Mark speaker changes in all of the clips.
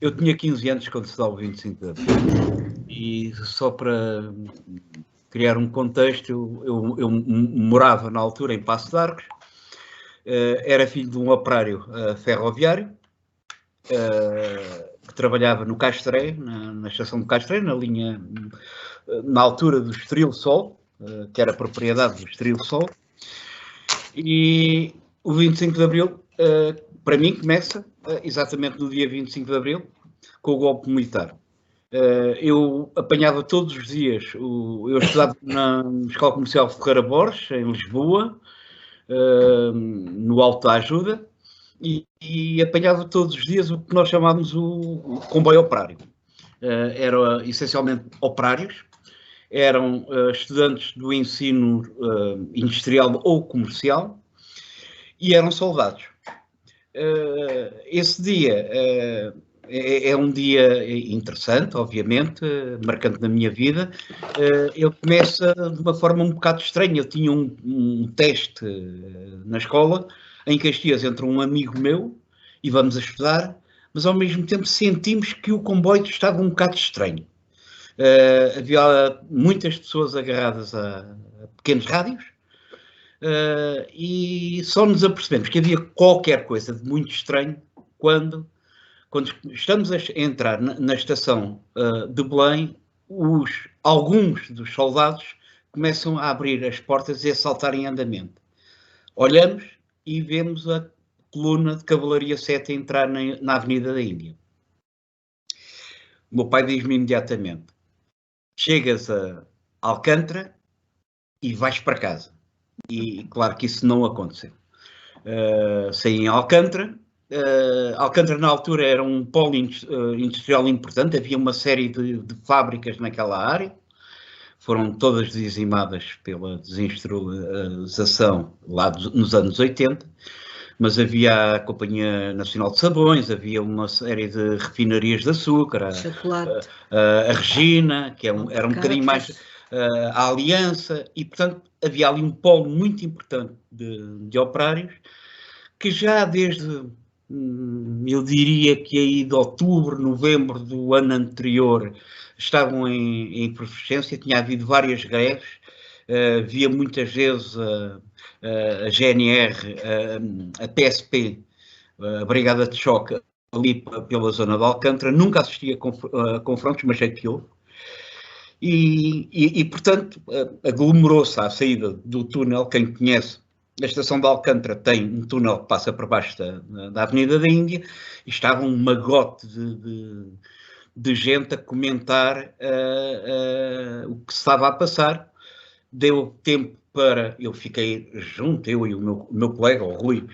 Speaker 1: Eu tinha 15 anos quando se dá o 25 de Abril. E só para criar um contexto, eu morava na altura em Paços de Arcos, era filho de um operário ferroviário, que trabalhava no Castré, na estação de Castré, na linha, na altura do Estoril Sol, que era propriedade do Estoril Sol. E o 25 de Abril, para mim, começa exatamente no dia 25 de Abril, com o golpe militar. Eu apanhava todos os dias, eu estudava na Escola Comercial Ferreira Borges, em Lisboa, no Alto da Ajuda, e apanhava todos os dias o que nós chamávamos o comboio operário. Eram essencialmente operários, eram estudantes do ensino industrial ou comercial e eram soldados. Esse dia é um dia interessante, obviamente, marcante na minha vida. Ele começa de uma forma um bocado estranha. Eu tinha um teste na escola em Caxias entre um amigo meu e vamos a estudar, mas ao mesmo tempo sentimos que o comboio estava um bocado estranho. Havia muitas pessoas agarradas a pequenos rádios, e só nos apercebemos que havia qualquer coisa de muito estranho quando estamos a entrar na estação de Belém, alguns dos soldados começam a abrir as portas e a saltar em andamento. Olhamos e vemos a coluna de Cavalaria 7 a entrar na Avenida da Índia. O meu pai diz-me imediatamente: chegas a Alcântara e vais para casa. E claro que isso não aconteceu. Saí em Alcântara. Alcântara na altura era um polo industrial importante, havia uma série de fábricas naquela área, foram todas dizimadas pela desindustrialização lá nos anos 80, mas havia a Companhia Nacional de Sabões, havia uma série de refinarias de açúcar, a Regina, que era um bocadinho mais a Aliança, e portanto havia ali um polo muito importante de operários, que já desde, eu diria que aí de outubro, novembro do ano anterior, estavam em efervescência, tinha havido várias greves, via muitas vezes a GNR, a PSP, a Brigada de Choque, ali pela zona de Alcântara, nunca assisti a confrontos, mas sei que houve. E portanto, aglomerou-se à saída do túnel. Quem conhece a estação de Alcântara tem um túnel que passa por baixo da Avenida da Índia, e estava um magote de gente a comentar o que se estava a passar. Deu tempo para... Eu fiquei junto, eu e o meu colega, o Rui,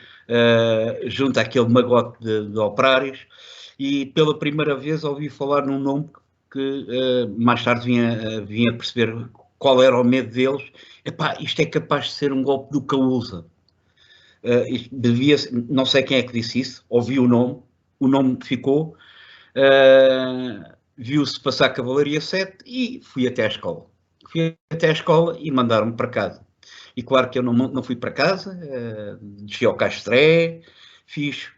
Speaker 1: junto àquele magote de operários, e pela primeira vez ouvi falar num nome que mais tarde vinha a perceber qual era o medo deles. Epá, isto é capaz de ser um golpe do Causa. Não sei quem é que disse isso, ouvi o nome ficou, viu-se passar a Cavalaria 7 e fui até à escola. Fui até à escola e mandaram-me para casa. E claro que eu não fui para casa, desci ao Castré, fiz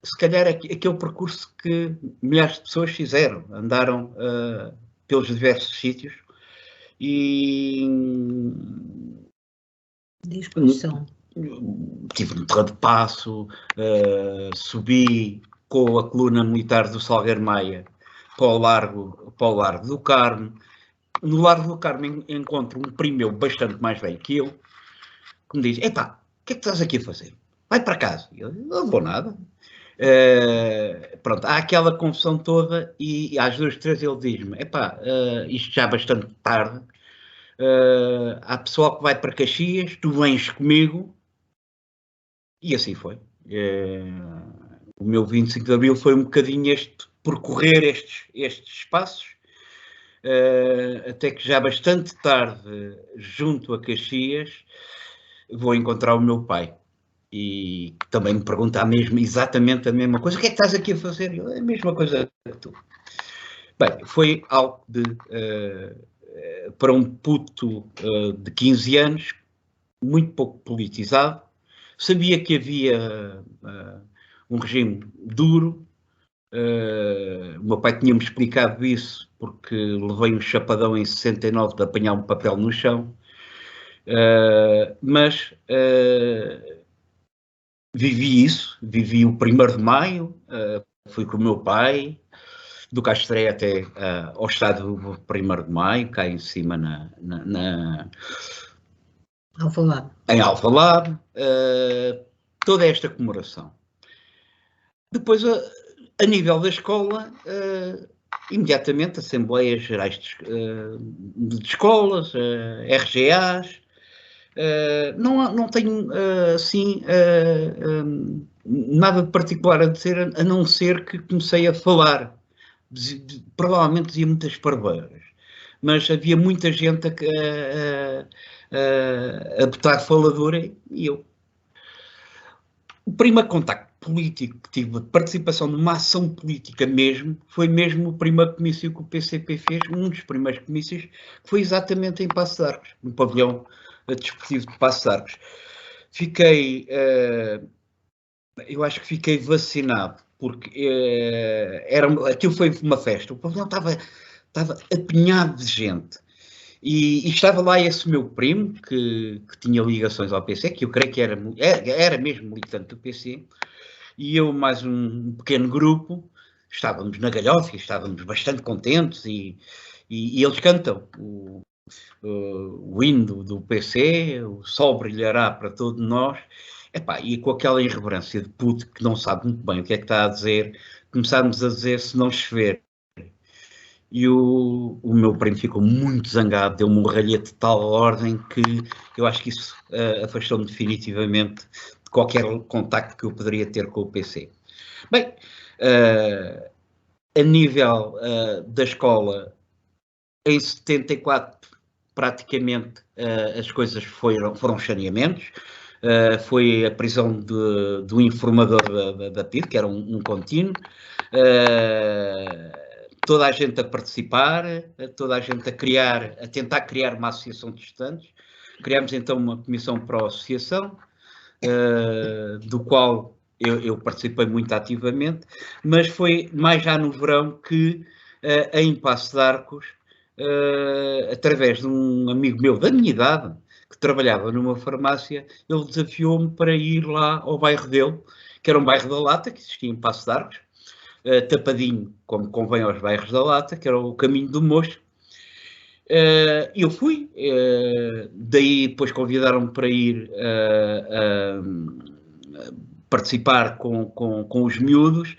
Speaker 1: se calhar aquele percurso que milhares de pessoas fizeram, andaram pelos diversos sítios e tive no Terra de Paço, subi com a coluna militar do Salgueiro Maia para o Largo do Carmo. No Largo do Carmo encontro um primo meu bastante mais velho que eu, que me diz: epá, o que é que estás aqui a fazer? Vai para casa. Eu não vou nada. Pronto, há aquela confusão toda e às 2, 3 ele diz-me: epá, isto já é bastante tarde, há pessoal que vai para Caxias, tu vens comigo, e assim foi. O meu 25 de Abril foi um bocadinho percorrer estes espaços, até que já bastante tarde, junto a Caxias, vou encontrar o meu pai. E também me pergunta exatamente a mesma coisa: o que é que estás aqui a fazer? Eu, é a mesma coisa que tu. Bem, foi algo para um puto de 15 anos, muito pouco politizado. Sabia que havia um regime duro, O meu pai tinha-me explicado isso porque levei um chapadão em 69 de apanhar um papel no chão. Mas vivi isso, vivi o 1º de Maio, fui com o meu pai, do Castré até ao estádio 1º de Maio, cá em cima
Speaker 2: Alvalade.
Speaker 1: Em Alvalade, toda esta comemoração. Depois, a nível da escola, imediatamente Assembleias Gerais de Escolas, RGAs. Não tenho, assim, nada de particular a dizer, a não ser que comecei a falar. Provavelmente dizia muitas parveiras, mas havia muita gente a botar faladora e eu. O primeiro contacto político que tive, de participação numa ação política mesmo, foi mesmo o primeiro comício que o PCP fez, um dos primeiros comícios, que foi exatamente em Paços de Arcos, no pavilhão desportivo de Paços de Arcos. Fiquei, eu acho que fiquei vacinado, porque aquilo foi uma festa, o pavilhão estava apinhado de gente. E estava lá esse meu primo, que tinha ligações ao PC, que eu creio que era mesmo militante do PC, e eu mais um pequeno grupo, estávamos na galhofa, estávamos bastante contentes, e eles cantam o hino do PC, o sol brilhará para todos nós. Epá, e com aquela irreverência de puto que não sabe muito bem o que é que está a dizer, começámos a dizer se não chover. E o meu primo ficou muito zangado, deu-me um ralhete de tal ordem que eu acho que isso afastou-me definitivamente de qualquer contacto que eu poderia ter com o PC. Bem, a nível da escola, em 74 praticamente as coisas foram saneamentos. Foi a prisão do informador da PID, que era um contínuo. Toda a gente a participar, toda a gente a tentar criar uma associação de estudantes. Criámos então uma comissão para a associação, do qual eu participei muito ativamente, mas foi mais já no verão que, em Paços de Arcos, através de um amigo meu da minha idade, que trabalhava numa farmácia, ele desafiou-me para ir lá ao bairro dele, que era um bairro da Lata, que existia em Paços de Arcos, tapadinho, como convém aos bairros da Lata, que era o caminho do Mocho. Eu fui, daí depois convidaram-me para ir participar com os miúdos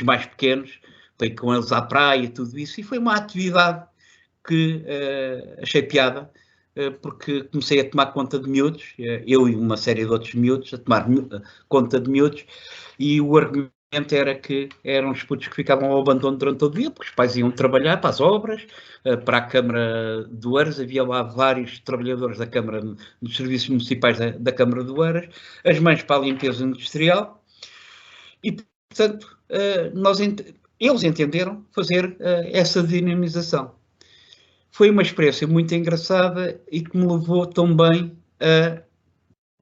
Speaker 1: mais pequenos, para ir com eles à praia e tudo isso, e foi uma atividade que achei piada, porque comecei a tomar conta de miúdos, eu e uma série de outros miúdos, a tomar conta de miúdos, e o argumento era que eram os putos que ficavam ao abandono durante todo o dia, porque os pais iam trabalhar para as obras, para a Câmara de Oeiras, havia lá vários trabalhadores da Câmara, dos serviços municipais da Câmara de Oeiras, as mães para a limpeza industrial, e, portanto, eles entenderam fazer essa dinamização. Foi uma experiência muito engraçada e que me levou também a,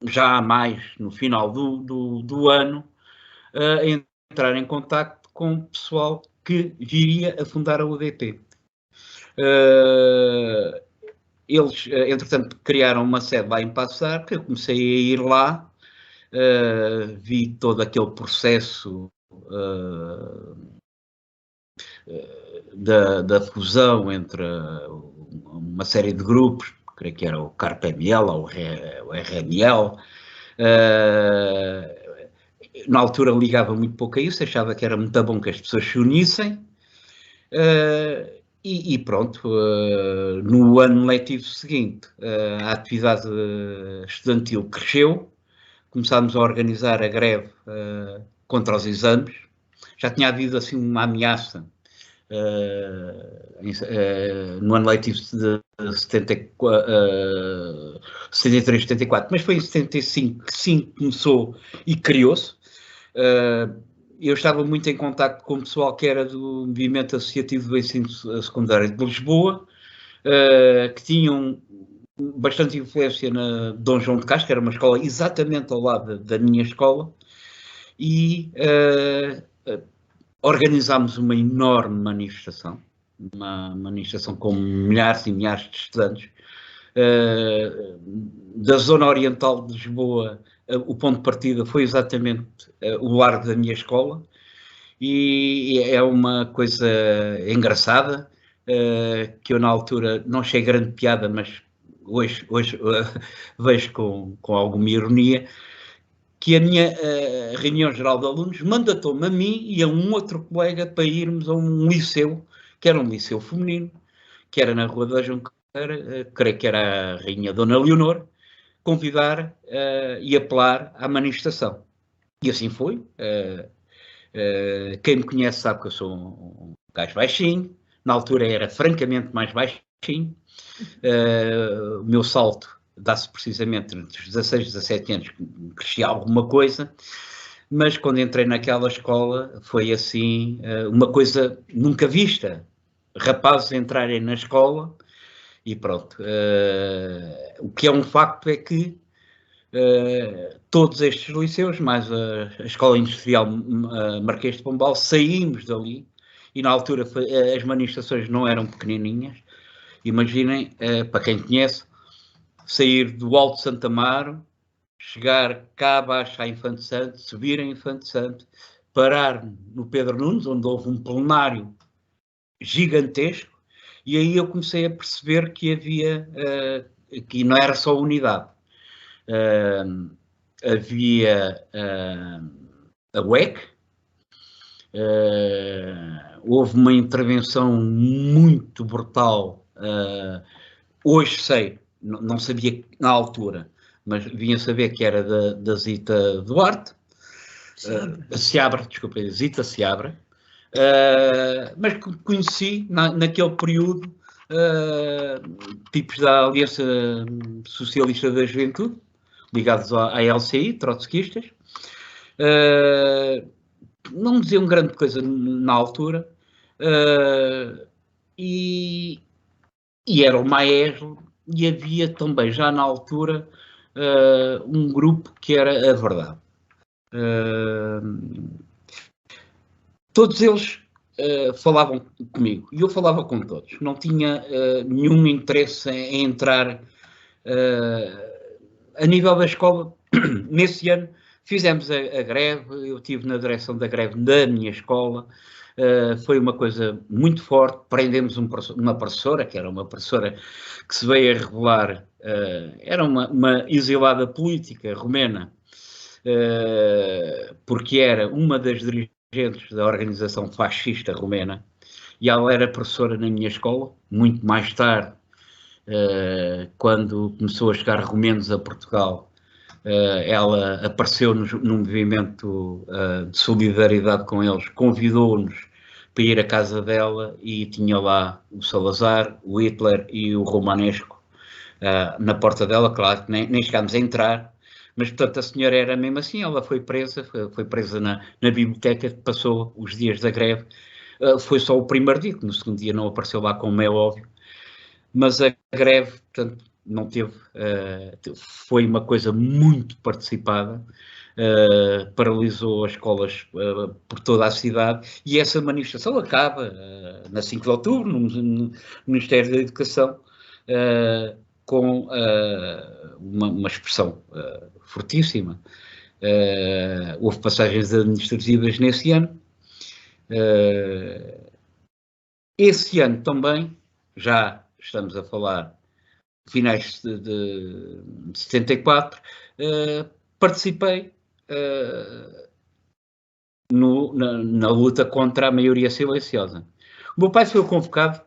Speaker 1: já mais no final do ano, a entrar em contacto com o pessoal que viria a fundar a UDP. Eles, entretanto, criaram uma sede lá em Paços de Arcos, eu comecei a ir lá, vi todo aquele processo da fusão entre uma série de grupos, creio que era o CarpML ou o RML. Na altura ligava muito pouco a isso, achava que era muito bom que as pessoas se unissem. E pronto, no ano letivo seguinte, a atividade estudantil cresceu, começámos a organizar a greve contra os exames. Já tinha havido assim uma ameaça no ano letivo de 73, 74, mas foi em 75 que sim começou e criou-se. Eu estava muito em contacto com o pessoal que era do movimento associativo do ensino secundário de Lisboa, que tinham bastante influência na Dom João de Castro, que era uma escola exatamente ao lado da minha escola, e organizámos uma enorme manifestação, uma manifestação com milhares e milhares de estudantes. Da zona oriental de Lisboa, o ponto de partida foi exatamente o largo da minha escola, e é uma coisa engraçada, que eu na altura não achei grande piada, mas hoje vejo com alguma ironia, que a minha reunião geral de alunos mandatou-me a mim e a um outro colega para irmos a um liceu, que era um liceu feminino, que era na Rua da Junqueira, creio que era a Rainha Dona Leonor, convidar e apelar à manifestação. E assim foi. Quem me conhece sabe que eu sou um gajo baixinho, na altura era francamente mais baixinho. O meu salto dá-se precisamente entre os 16 e 17 anos, cresci alguma coisa, mas quando entrei naquela escola foi assim, uma coisa nunca vista. Rapazes entrarem na escola e pronto. O que é um facto é que todos estes liceus, mais a Escola Industrial Marquês de Pombal, saímos dali, e na altura as manifestações não eram pequenininhas. Imaginem, para quem conhece, sair do Alto Santo Amaro, chegar cá abaixo à Infante Santo, subir a Infante Santo, parar no Pedro Nunes, onde houve um plenário gigantesco, e aí eu comecei a perceber que havia, que não era só unidade. Havia a UEC, houve uma intervenção muito brutal, hoje sei, não sabia na altura, mas vinha saber que era da Zita Duarte, Seabra, desculpa, Zita Seabra, mas conheci naquele período tipos da Aliança Socialista da Juventude, ligados à LCI, trotskistas. Não diziam grande coisa na altura, e era o Maestro, e havia também já na altura um grupo que era a Verdade. Todos eles falavam comigo, e eu falava com todos. Não tinha nenhum interesse em entrar a nível da escola. Nesse ano fizemos a greve, eu estive na direção da greve da minha escola, foi uma coisa muito forte. Prendemos uma professora, que era uma professora que se veio a revelar, era uma exilada política romena, porque era uma das dirigentes da organização fascista romena, e ela era professora na minha escola. Muito mais tarde, quando começou a chegar romenos a Portugal, ela apareceu no movimento de solidariedade com eles, convidou-nos para ir à casa dela, e tinha lá o Salazar, o Hitler e o Romanesco na porta dela. Claro que nem chegámos a entrar, mas portanto a senhora era mesmo assim. Ela foi presa na biblioteca, passou os dias da greve. Foi só o primeiro dia, que no segundo dia não apareceu lá, como é óbvio, mas a greve, portanto, não teve, foi uma coisa muito participada, paralisou as escolas por toda a cidade, e essa manifestação acaba na 5 de outubro, no Ministério da Educação, com uma expressão fortíssima. Houve passagens administrativas nesse ano. Esse ano também, já estamos a falar finais de 74, participei na luta contra a maioria silenciosa. O meu pai foi convocado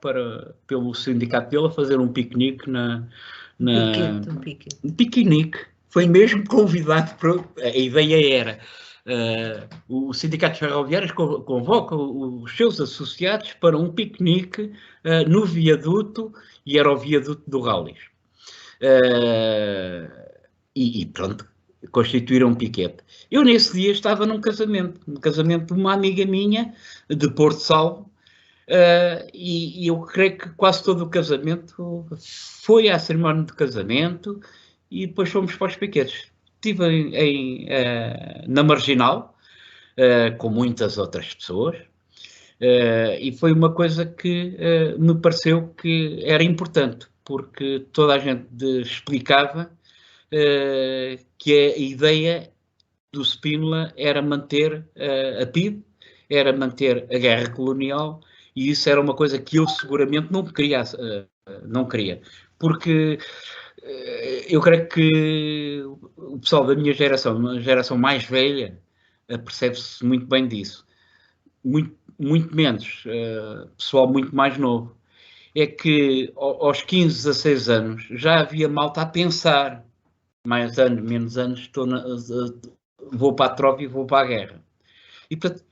Speaker 1: pelo sindicato dele a fazer um piquenique um piquenique. Foi mesmo convidado a ideia era... o Sindicato dos Ferroviários convoca os seus associados para um piquenique no viaduto, e era o viaduto do Ralis. E pronto, constituíram um piquete. Eu nesse dia estava num casamento de uma amiga minha, de Porto Salvo, e eu creio que quase todo o casamento foi à cerimónia de casamento, e depois fomos para os piquetes. Estive na Marginal, com muitas outras pessoas, E foi uma coisa que me pareceu que era importante, porque toda a gente explicava que a ideia do Spínola era manter a PIDE, era manter a guerra colonial, e isso era uma coisa que eu seguramente não queria, porque eu creio que o pessoal da minha geração, uma geração mais velha, percebe-se muito bem disso. Muito menos, pessoal muito mais novo. É que aos 15, 16 anos já havia malta a pensar, mais anos, menos anos, vou para a tropa e vou para a guerra. E, portanto,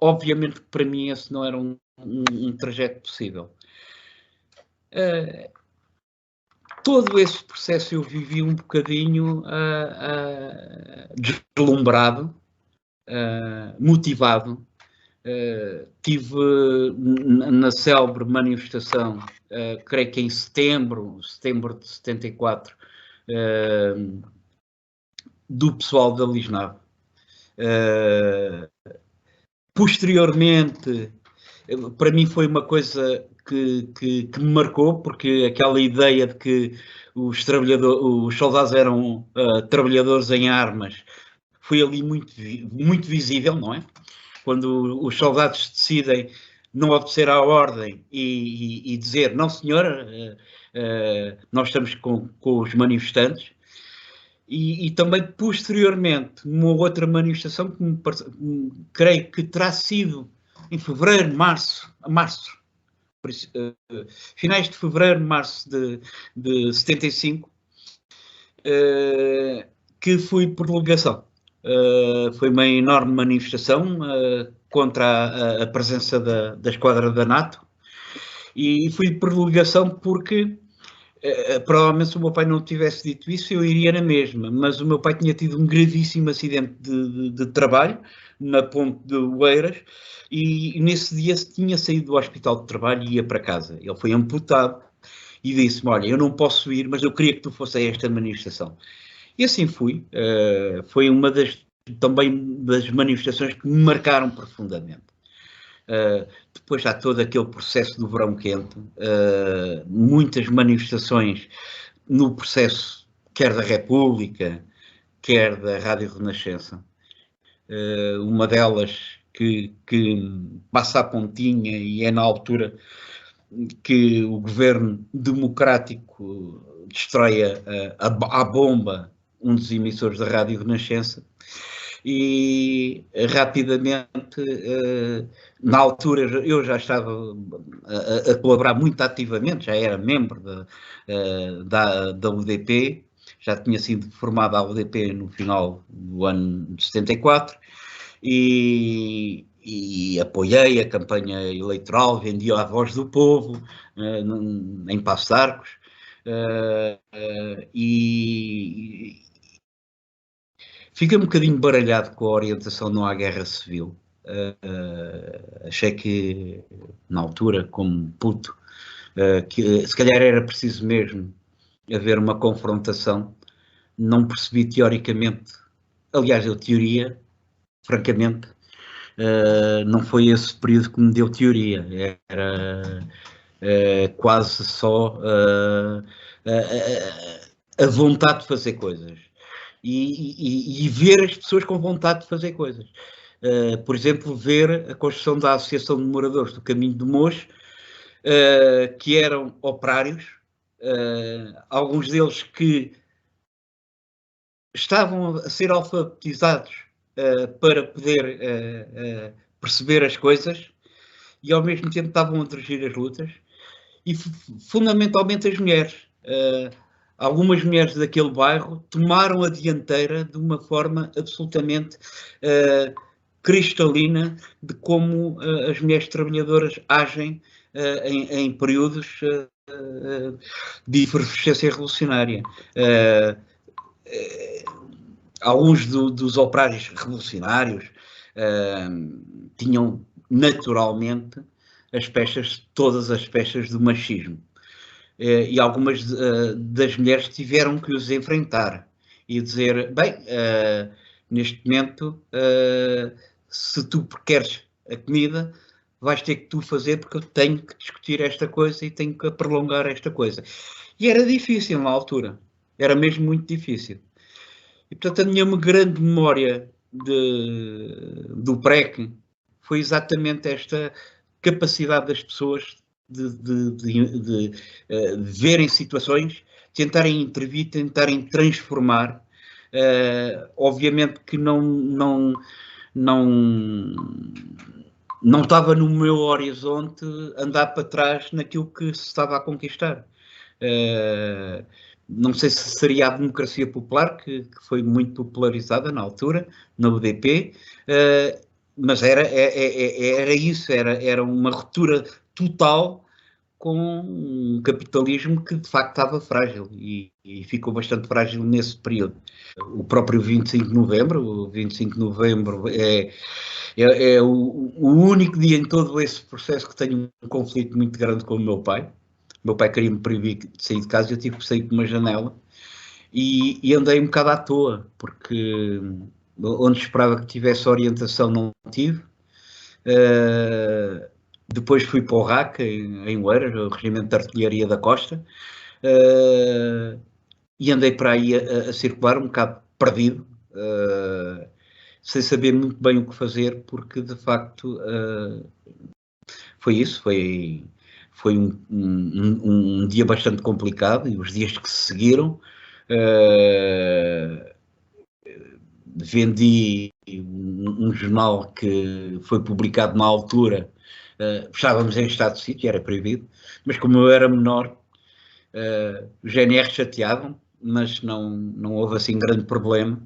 Speaker 1: obviamente que para mim esse não era um trajeto possível. Todo esse processo eu vivi um bocadinho deslumbrado, motivado. Tive na célebre manifestação, creio que em setembro de 74, do pessoal da Lisnave. Posteriormente, para mim foi uma coisa que me marcou, porque aquela ideia de que os soldados eram trabalhadores em armas foi ali muito visível, não é? Quando os soldados decidem não obedecer à ordem e dizer, não senhor, nós estamos com os manifestantes. E também posteriormente, numa outra manifestação que creio que terá sido em fevereiro, março, finais de fevereiro, março de 75, que fui por delegação. Foi uma enorme manifestação contra a presença da esquadra da NATO, e fui por delegação porque provavelmente se o meu pai não tivesse dito isso eu iria na mesma, mas o meu pai tinha tido um gravíssimo acidente de trabalho na ponte de Oeiras, e nesse dia tinha saído do hospital de trabalho e ia para casa. Ele foi amputado e disse-me, olha, eu não posso ir, mas eu queria que tu fosse a esta manifestação. E assim fui. Foi uma também das manifestações que me marcaram profundamente. Depois há todo aquele processo do verão quente, muitas manifestações no processo, quer da República, quer da Rádio Renascença. Uma delas que passa a pontinha e é na altura que o governo democrático destrói a bomba um dos emissores da Rádio Renascença, e rapidamente, na altura eu já estava a colaborar muito ativamente, já era membro da UDP, já tinha sido formada a UDP no final do ano de 74, e apoiei a campanha eleitoral, vendi a voz do povo em Paços de Arcos, e fiquei um bocadinho baralhado com a orientação não à guerra civil. Achei que, na altura, como puto, que se calhar era preciso mesmo haver uma confrontação. Não percebi teoricamente, aliás, eu teoria, francamente, não foi esse período que me deu teoria, era quase só a vontade de fazer coisas. E ver as pessoas com vontade de fazer coisas. Por exemplo, ver a construção da Associação de Moradores do Caminho do Mocho, que eram operários, alguns deles que estavam a ser alfabetizados para poder perceber as coisas, e ao mesmo tempo estavam a dirigir as lutas, e fundamentalmente as mulheres. Algumas mulheres daquele bairro tomaram a dianteira de uma forma absolutamente cristalina de como as mulheres trabalhadoras agem em períodos de efervescência revolucionária. Alguns dos operários revolucionários tinham naturalmente todas as peças do machismo. E algumas das mulheres tiveram que os enfrentar e dizer, bem, neste momento, se tu queres a comida, vais ter que tu fazer porque eu tenho que discutir esta coisa e tenho que prolongar esta coisa. E era difícil na altura, era mesmo muito difícil. E, portanto, a minha grande memória do PREC foi exatamente esta capacidade das pessoas de verem situações, tentarem intervir, tentarem transformar. Obviamente que não estava no meu horizonte andar para trás naquilo que se estava a conquistar. Não sei se seria a democracia popular, que foi muito popularizada na altura, na UDP, mas era isso, era uma ruptura total com um capitalismo que de facto estava frágil e ficou bastante frágil nesse período. O próprio 25 de novembro, o 25 de novembro é o único dia em todo esse processo que tenho um conflito muito grande com o meu pai. O meu pai queria me proibir de sair de casa e eu tive que sair por uma janela e andei um bocado à toa, porque onde esperava que tivesse orientação não tive. Depois fui para o RAC, em Oeiras, o Regimento de Artilharia da Costa, e andei para aí a circular um bocado perdido, sem saber muito bem o que fazer, porque de facto foi isso, foi um dia bastante complicado e os dias que se seguiram. Vendi um jornal que foi publicado na altura, estávamos em estado de sítio, era proibido, mas como eu era menor, os GNR chateavam, mas não houve assim grande problema.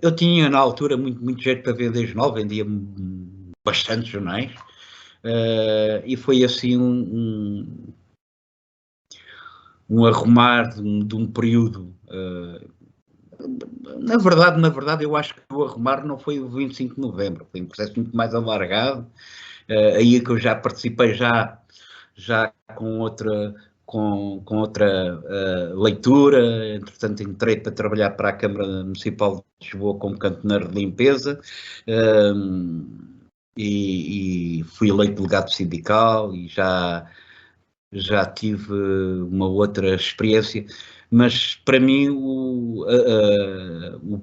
Speaker 1: Eu tinha na altura muito jeito para vender jornal, vendia bastantes jornais, e foi assim um arrumar de um período. Na verdade, eu acho que o arrumar não foi o 25 de novembro, foi um processo muito mais alargado, aí é que eu já participei já com outra leitura, entretanto entrei para trabalhar para a Câmara Municipal de Lisboa como cantoneiro de limpeza, e fui eleito delegado sindical e já tive uma outra experiência, mas para mim o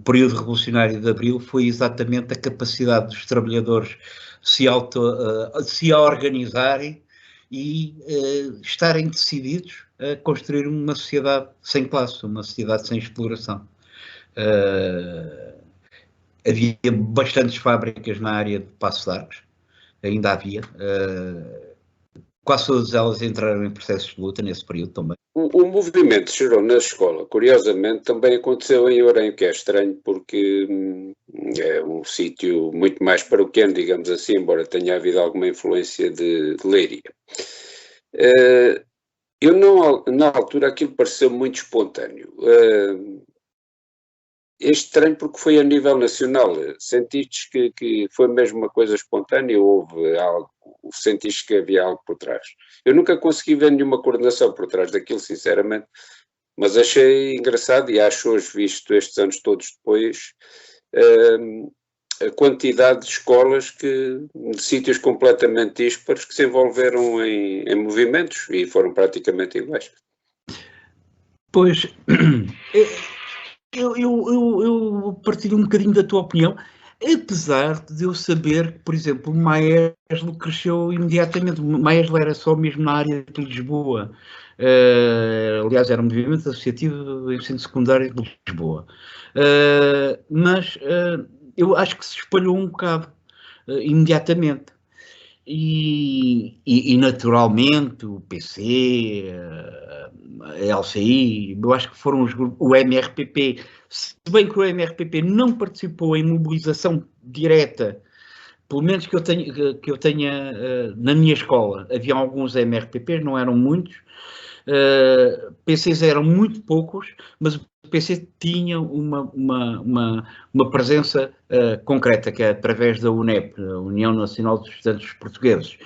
Speaker 1: período revolucionário de Abril foi exatamente a capacidade dos trabalhadores se organizarem e estarem decididos a construir uma sociedade sem classe, uma sociedade sem exploração. Havia bastantes fábricas na área de Paços de Arcos, ainda havia. Quase todas elas entraram em processos de luta nesse período também.
Speaker 2: O movimento gerou na escola, curiosamente, também aconteceu em Orem, que é estranho porque é um sítio muito mais paroquiano, digamos assim, embora tenha havido alguma influência de Leiria. Eu não, na altura aquilo pareceu muito espontâneo. É estranho porque foi a nível nacional. Sentiste que foi mesmo uma coisa espontânea ou houve algo? Sentiste que havia algo por trás? Eu nunca consegui ver nenhuma coordenação por trás daquilo, sinceramente, mas achei engraçado e acho hoje, visto estes anos todos depois, a quantidade de escolas de sítios completamente dispares que se envolveram em movimentos e foram praticamente iguais.
Speaker 1: Pois, eu partilho um bocadinho da tua opinião, apesar de eu saber que, por exemplo, o Maeslo cresceu imediatamente. O Maeslo era só mesmo na área de Lisboa. Aliás, era um movimento associativo do ensino secundário de Lisboa. Mas eu acho que se espalhou um bocado imediatamente. E naturalmente o PC, a LCI, eu acho que foram os grupos, o MRPP, se bem que o MRPP não participou em mobilização direta, pelo menos que eu tenha na minha escola, havia alguns MRPPs, não eram muitos, PCs eram muito poucos, mas o PC tinha uma presença concreta, que é através da UNEP, a União Nacional dos Estudantes Portugueses.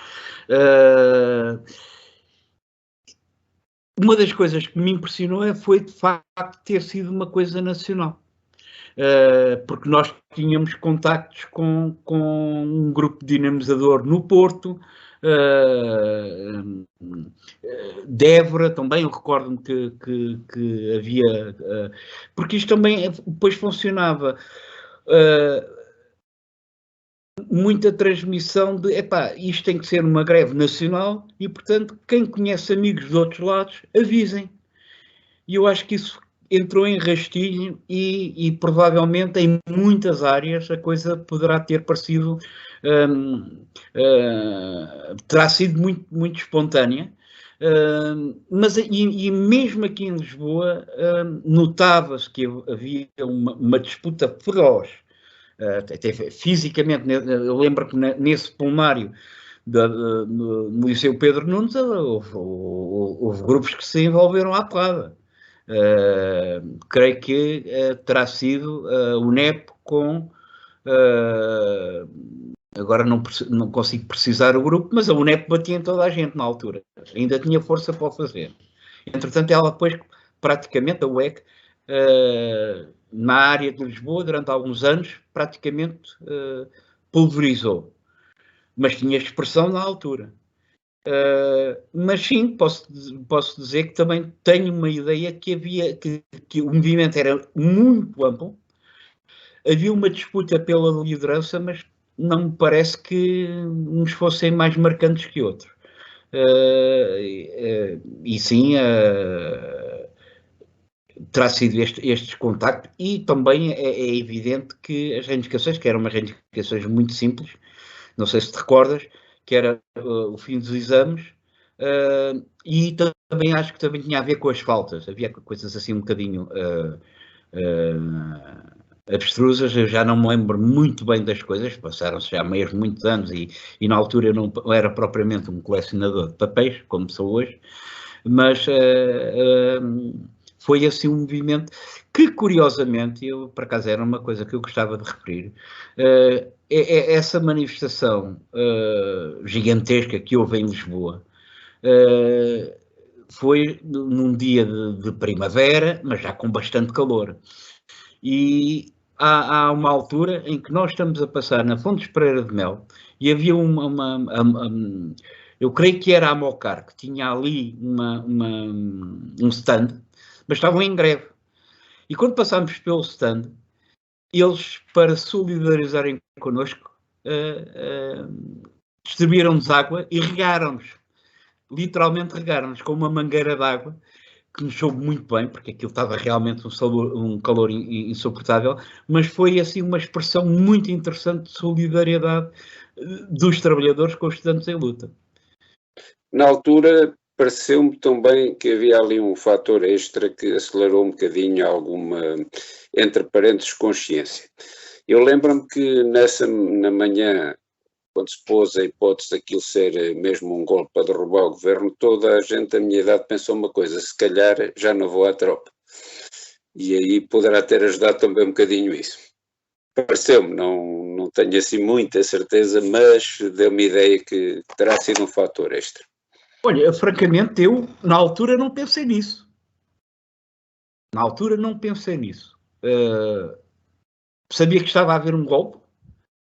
Speaker 1: Uma das coisas que me impressionou foi, de facto, ter sido uma coisa nacional. porque nós tínhamos contactos com um grupo dinamizador no Porto, de Évora também, eu recordo-me que havia, porque isto também depois funcionava, muita transmissão de, epá, isto tem que ser uma greve nacional e, portanto, quem conhece amigos de outros lados, avisem. E eu acho que isso entrou em rastilho e provavelmente em muitas áreas a coisa poderá ter parecido, terá sido muito, muito espontânea, mas e mesmo aqui em Lisboa notava-se que havia uma disputa feroz, até fisicamente. Eu lembro que nesse plenário no Liceu Pedro Nunes houve grupos que se envolveram à porrada. Creio que terá sido o NEP com, agora não consigo precisar o grupo, mas a UNEP batia em toda a gente na altura, ainda tinha força para o fazer. Entretanto, ela depois, praticamente, a UEC, na área de Lisboa, durante alguns anos, praticamente pulverizou, mas tinha expressão na altura. Mas sim, posso dizer que também tenho uma ideia que que o movimento era muito amplo, havia uma disputa pela liderança, mas não me parece que uns fossem mais marcantes que outros. E sim, terá sido este contacto, e também é evidente que as reivindicações, que eram umas reivindicações muito simples, não sei se te recordas, que era o fim dos exames, e também acho que também tinha a ver com as faltas, havia coisas assim um bocadinho abstrusas. Eu já não me lembro muito bem das coisas, passaram-se já mesmo muitos anos e na altura eu não era propriamente um colecionador de papéis, como sou hoje, mas foi assim um movimento que, curiosamente, eu, por acaso era uma coisa que eu gostava de referir, essa manifestação gigantesca que houve em Lisboa, foi num dia de primavera, mas já com bastante calor. E há uma altura em que nós estamos a passar na Fontes Pereira de Mel e havia eu creio que era a Mocar, que tinha ali um stand, mas estavam em greve. E quando passámos pelo stand, eles, para solidarizarem connosco, distribuíram-nos água e regaram-nos. Literalmente regaram-nos com uma mangueira de água, que nos soube muito bem, porque aquilo estava realmente um calor insuportável, mas foi assim uma expressão muito interessante de solidariedade dos trabalhadores com os estudantes em luta.
Speaker 2: Na altura, pareceu-me também que havia ali um fator extra que acelerou um bocadinho alguma, entre parênteses, consciência. Eu lembro-me que na manhã, quando se pôs a hipótese daquilo ser mesmo um golpe para derrubar o governo, toda a gente da minha idade pensou uma coisa: se calhar já não vou à tropa. E aí poderá ter ajudado também um bocadinho isso. Pareceu-me, não tenho assim muita certeza, mas deu-me a ideia que terá sido um fator extra.
Speaker 1: Olha, francamente, eu na altura não pensei nisso. Na altura não pensei nisso. Sabia que estava a haver um golpe,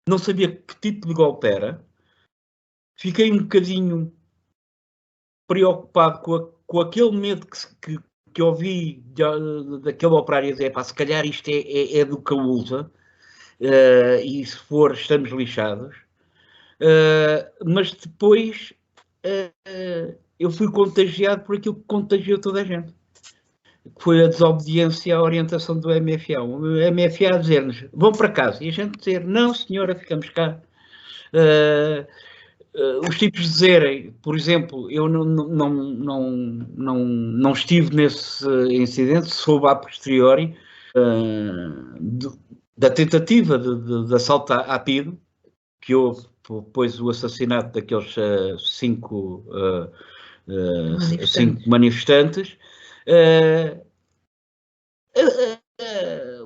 Speaker 1: não sabia que tipo de golpe era. Fiquei um bocadinho preocupado com aquele medo que ouvi daquele operário dizer: pá, se calhar isto é do Caúsa, e se for estamos lixados. Mas depois eu fui contagiado por aquilo que contagiou toda a gente, que foi a desobediência à orientação do MFA. O MFA a dizer-nos: vão para casa, e a gente dizer: não senhora, ficamos cá. Os tipos dizerem, por exemplo, eu não estive nesse incidente, soube a posteriori da tentativa de assalto à PIDE, que houve depois o assassinato daqueles cinco manifestantes.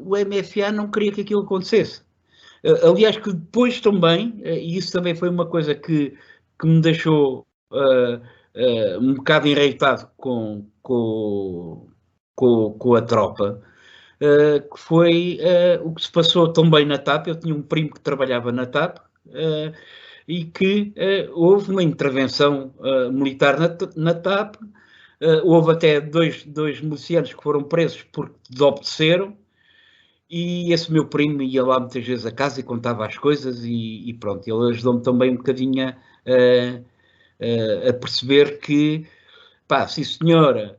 Speaker 1: O MFA não queria que aquilo acontecesse. Aliás, que depois também, e isso também foi uma coisa que me deixou um bocado enreitado com a tropa, que foi o que se passou também na TAP. Eu tinha um primo que trabalhava na TAP e que houve uma intervenção militar na TAP. Houve até dois milicianos que foram presos porque desobedeceram, e esse meu primo ia lá muitas vezes a casa e contava as coisas e pronto. Ele ajudou-me também um bocadinho a perceber que, pá, sim senhora,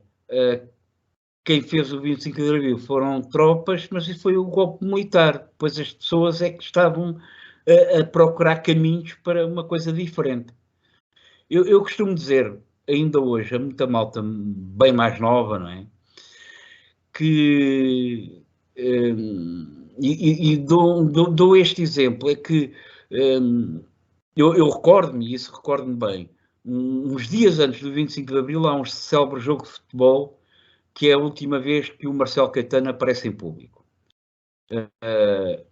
Speaker 1: quem fez o 25 de Abril foram tropas, mas isso foi o golpe militar. Depois as pessoas é que estavam a procurar caminhos para uma coisa diferente. Eu costumo dizer, ainda hoje, a muita malta bem mais nova, não é? Que, e dou este exemplo, é que eu recordo-me, e isso recordo-me bem, uns dias antes do 25 de Abril há um célebre jogo de futebol que é a última vez que o Marcelo Caetano aparece em público.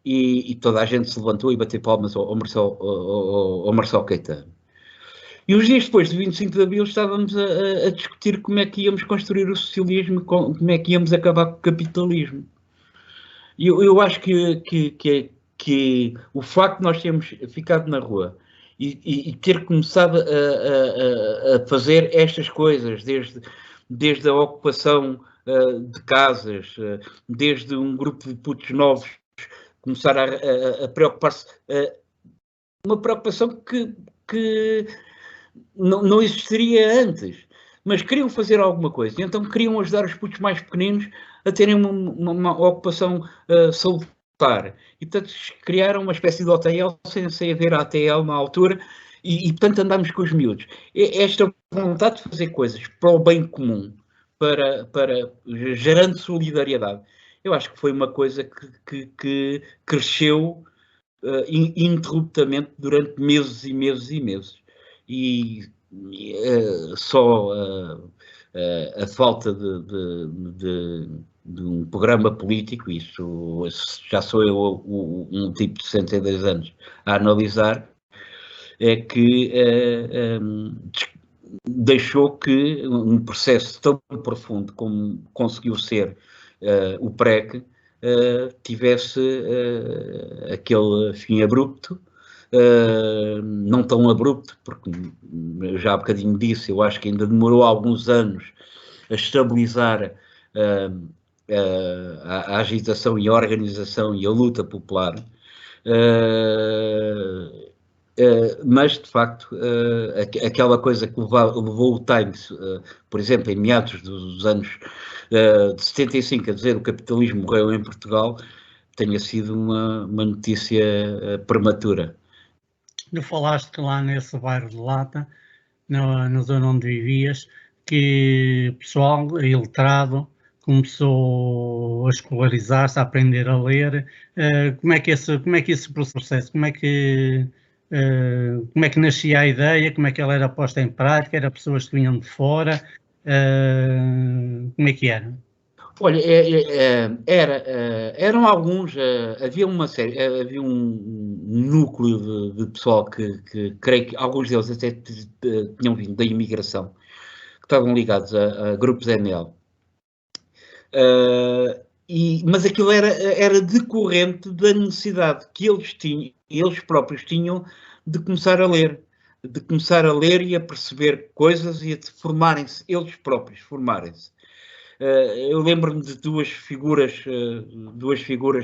Speaker 1: E toda a gente se levantou e bateu palmas ao Marcelo Caetano. E uns dias depois do 25 de Abril estávamos a discutir como é que íamos construir o socialismo, como é que íamos acabar com o capitalismo. E eu acho que o facto de nós termos ficado na rua e ter começado a fazer estas coisas, desde a ocupação de casas, desde um grupo de putos novos começar a preocupar-se, uma preocupação que não existiria antes, mas queriam fazer alguma coisa, então queriam ajudar os putos mais pequeninos a terem uma ocupação salutar, e portanto criaram uma espécie de OTL sem haver ATL na altura, e portanto andámos com os miúdos. Esta vontade de fazer coisas para o bem comum, para gerando solidariedade, eu acho que foi uma coisa que cresceu ininterruptamente durante meses e meses e meses. E só a falta de um programa político, isso já sou eu um tipo de 62 anos a analisar, é que deixou que um processo tão profundo como conseguiu ser o PREC tivesse aquele fim abrupto. Não tão abrupto, porque eu já há bocadinho disse, eu acho que ainda demorou alguns anos a estabilizar a agitação e a organização e a luta popular, mas de facto aquela coisa que levou o Times, por exemplo, em meados dos anos de 75, a dizer o capitalismo morreu em Portugal, tenha sido uma notícia prematura.
Speaker 3: Tu falaste lá nesse bairro de Lata, na zona onde vivias, que o pessoal iletrado começou a escolarizar-se, a aprender a ler. Como é que esse processo, como é que nascia a ideia, como é que ela era posta em prática, eram pessoas que vinham de fora, como é que era?
Speaker 1: Olha, eram alguns, havia uma série, havia um núcleo de pessoal que creio que alguns deles até tinham vindo da imigração, que estavam ligados a grupos NL. Mas aquilo era decorrente da necessidade que eles próprios tinham de começar a ler e a perceber coisas e a formarem-se, eles próprios formarem-se. Eu lembro-me de duas figuras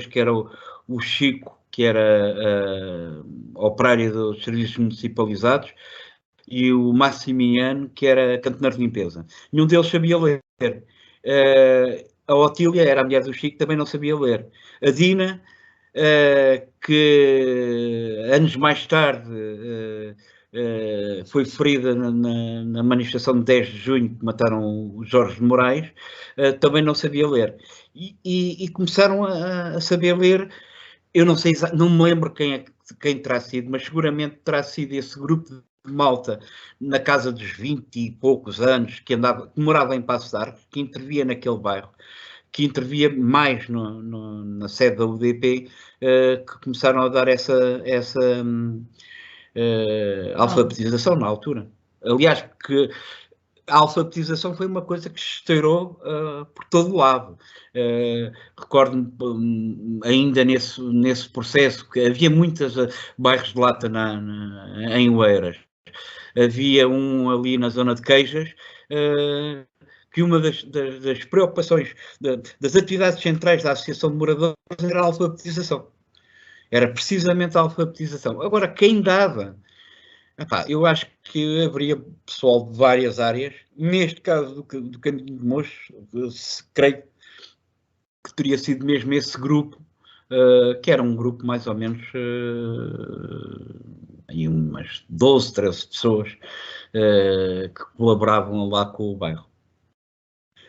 Speaker 1: que era o Chico, que era operário dos serviços municipalizados, e o Maximiano, que era cantoneiro de limpeza. Nenhum deles sabia ler. A Otília era a mulher do Chico, também não sabia ler. A Dina, que anos mais tarde foi ferida na manifestação de 10 de junho que mataram o Jorge de Moraes, também não sabia ler. E começaram a saber ler. Eu não sei, não me lembro quem terá sido, mas seguramente terá sido esse grupo de malta na casa dos 20 e poucos anos, que morava em Paços de Arcos, que intervia naquele bairro, que intervia mais na sede da UDP, que começaram a dar essa alfabetização na altura. Aliás, porque a alfabetização foi uma coisa que se estourou por todo lado. Recordo-me ainda nesse processo que havia muitos bairros de lata em Oeiras. Havia um ali na zona de Queijas, que uma das preocupações das atividades centrais da Associação de Moradores era a alfabetização. Era precisamente a alfabetização. Agora, quem dava? Epá, eu acho que haveria pessoal de várias áreas. Neste caso do Caminho de Mos, creio que teria sido mesmo esse grupo, que era um grupo mais ou menos em umas 12, 13 pessoas que colaboravam lá com o bairro.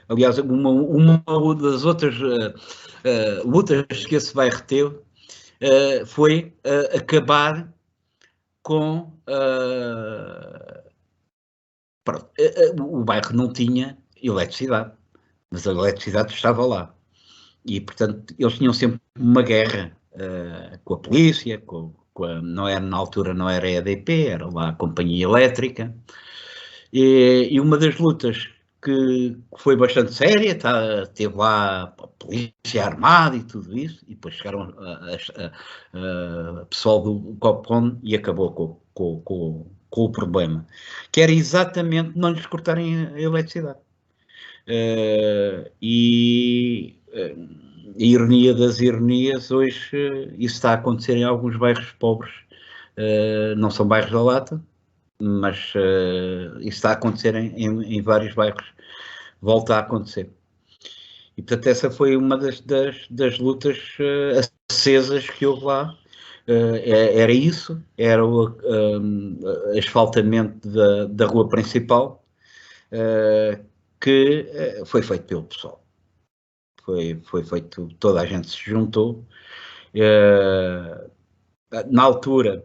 Speaker 1: Aliás, uma das outras lutas que esse bairro teve foi acabar com... o bairro não tinha eletricidade, mas a eletricidade estava lá. E, portanto, eles tinham sempre uma guerra com a polícia, não era, na altura não era a EDP, era lá a Companhia Elétrica. E uma das lutas que foi bastante séria, teve lá a polícia armada e tudo isso, e depois chegaram a pessoal do Copcon e acabou com o problema, que era exatamente não lhes cortarem a eletricidade. E a ironia das ironias, hoje isso está a acontecer em alguns bairros pobres, não são bairros da lata, mas isso está a acontecer em vários bairros, volta a acontecer. E, portanto, essa foi uma das lutas acesas que houve lá. Era isso, era o asfaltamento da rua principal, que foi feito pelo pessoal. Foi feito, toda a gente se juntou. Na altura,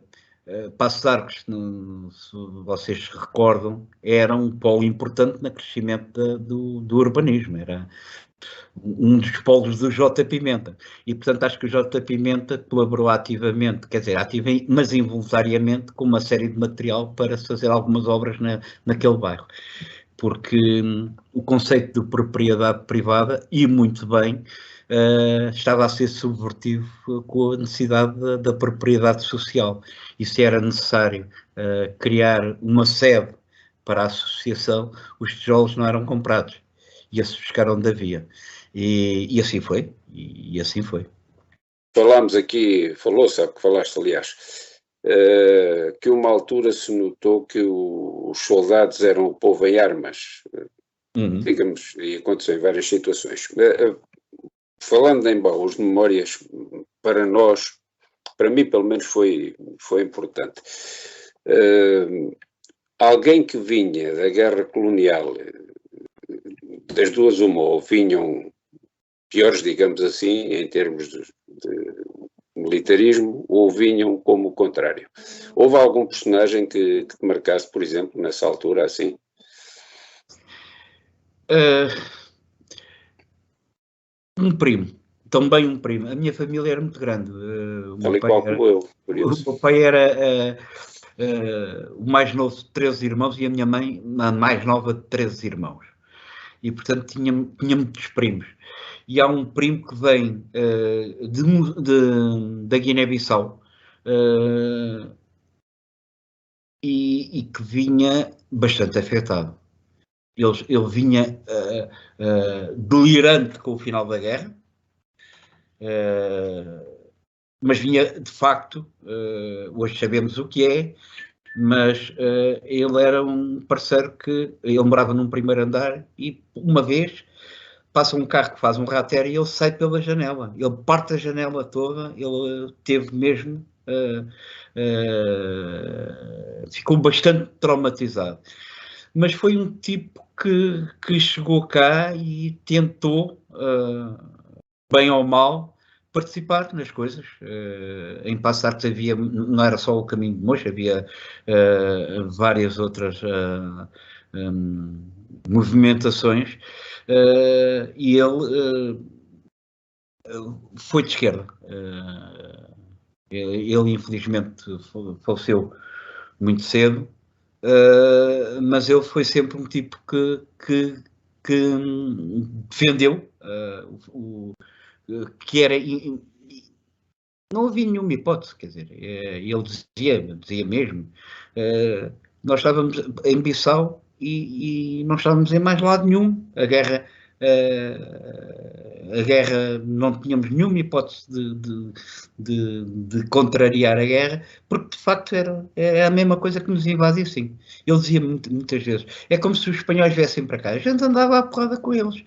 Speaker 1: Paços de Arcos, se vocês se recordam, era um polo importante no crescimento do urbanismo, era um dos polos do J. Pimenta. E, portanto, acho que o J. Pimenta colaborou ativamente, quer dizer, mas involuntariamente, com uma série de material para se fazer algumas obras naquele bairro. Porque o conceito de propriedade privada, e muito bem, estava a ser subvertido com a necessidade da propriedade social. E se era necessário criar uma sede para a associação, os tijolos não eram comprados, ia-se buscar onde havia. E assim foi, e assim foi.
Speaker 2: Falámos aqui, sabe que falaste, aliás, que uma altura se notou que os soldados eram o povo em armas, digamos, e aconteceu em várias situações. Falando em baús de memórias, para nós, para mim pelo menos foi importante. Alguém que vinha da guerra colonial, das duas uma, ou vinham piores, digamos assim, em termos de militarismo, ou vinham como o contrário. Houve algum personagem que te marcasse, por exemplo, nessa altura, assim?
Speaker 1: Um primo, também um primo. A minha família era muito grande. O meu pai era o mais novo de 13 irmãos e a minha mãe a mais nova de 13 irmãos. E, portanto, tinha muitos primos. E há um primo que vem da Guiné-Bissau e que vinha bastante afetado. Ele vinha delirante com o final da guerra, mas vinha, de facto, hoje sabemos o que é, mas ele era um parceiro ele morava num primeiro andar e uma vez passa um carro que faz um rater e ele sai pela janela, ele parte a janela toda, ele teve mesmo, ficou bastante traumatizado. Mas foi um tipo que chegou cá e tentou, bem ou mal, participar nas coisas. Em Paços de Arcos havia, não era só o Caminho de Mos, havia várias outras movimentações, e ele foi de esquerda. Ele infelizmente faleceu muito cedo, mas ele foi sempre um tipo que defendeu que era... Não havia nenhuma hipótese, quer dizer, ele dizia mesmo, nós estávamos em Bissau e não estávamos em mais lado nenhum, a guerra não tínhamos nenhuma hipótese de contrariar a guerra, porque de facto era a mesma coisa que nos invadissem. Ele dizia muitas vezes, é como se os espanhóis viessem para cá, a gente andava à porrada com eles.